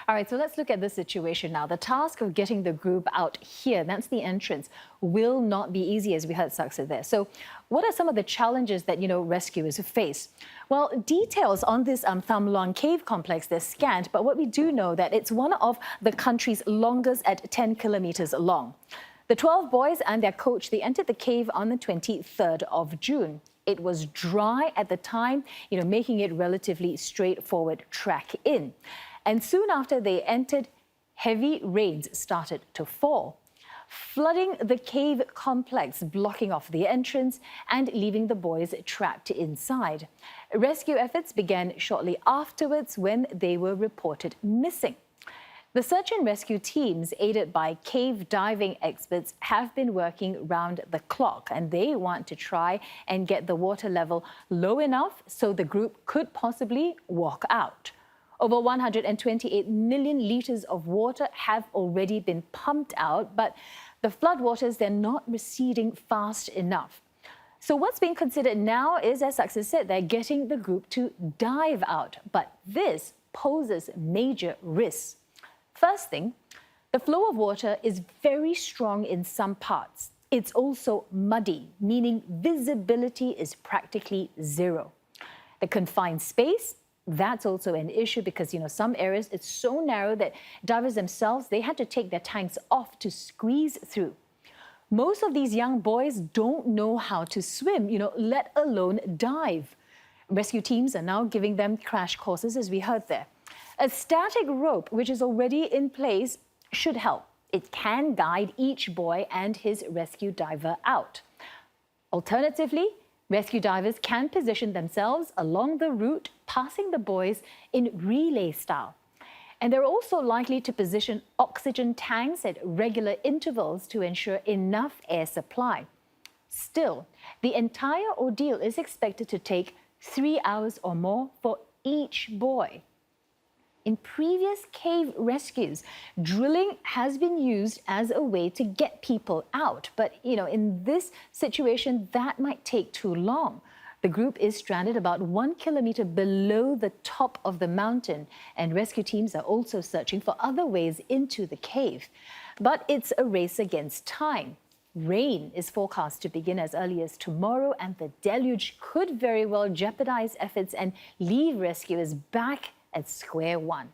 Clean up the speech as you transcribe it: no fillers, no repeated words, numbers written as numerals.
All right, so let's look at this situation now. The task of getting the group out here, that's the entrance, will not be easy, as we heard Saksa there. So what are some of the challenges that, rescuers face? Well, details on this Tham Luang cave complex, they're scant, but what we do know that it's one of the country's longest at 10 kilometers long. The 12 boys and their coach, they entered the cave on the 23rd of June. It was dry at the time, making it relatively straightforward trek in. And soon after they entered, heavy rains started to fall, flooding the cave complex, blocking off the entrance and leaving the boys trapped inside. Rescue efforts began shortly afterwards when they were reported missing. The search and rescue teams, aided by cave diving experts, have been working round the clock, and they want to try and get the water level low enough so the group could possibly walk out. Over 128 million litres of water have already been pumped out, but the floodwaters, they're not receding fast enough. So what's being considered now is, as Saksa said, they're getting the group to dive out. But this poses major risks. First thing, the flow of water is very strong in some parts. It's also muddy, meaning visibility is practically zero. The confined space, that's also an issue because, some areas, it's so narrow that divers themselves, they had to take their tanks off to squeeze through. Most of these young boys don't know how to swim, let alone dive. Rescue teams are now giving them crash courses, as we heard there. A static rope, which is already in place, should help. It can guide each boy and his rescue diver out. Alternatively, rescue divers can position themselves along the route, passing the boys in relay style. And they're also likely to position oxygen tanks at regular intervals to ensure enough air supply. Still, the entire ordeal is expected to take 3 hours or more for each boy. In previous cave rescues, drilling has been used as a way to get people out. But, in this situation, that might take too long. The group is stranded about 1 kilometer below the top of the mountain, and rescue teams are also searching for other ways into the cave. But it's a race against time. Rain is forecast to begin as early as tomorrow, and the deluge could very well jeopardize efforts and leave rescuers back at square one.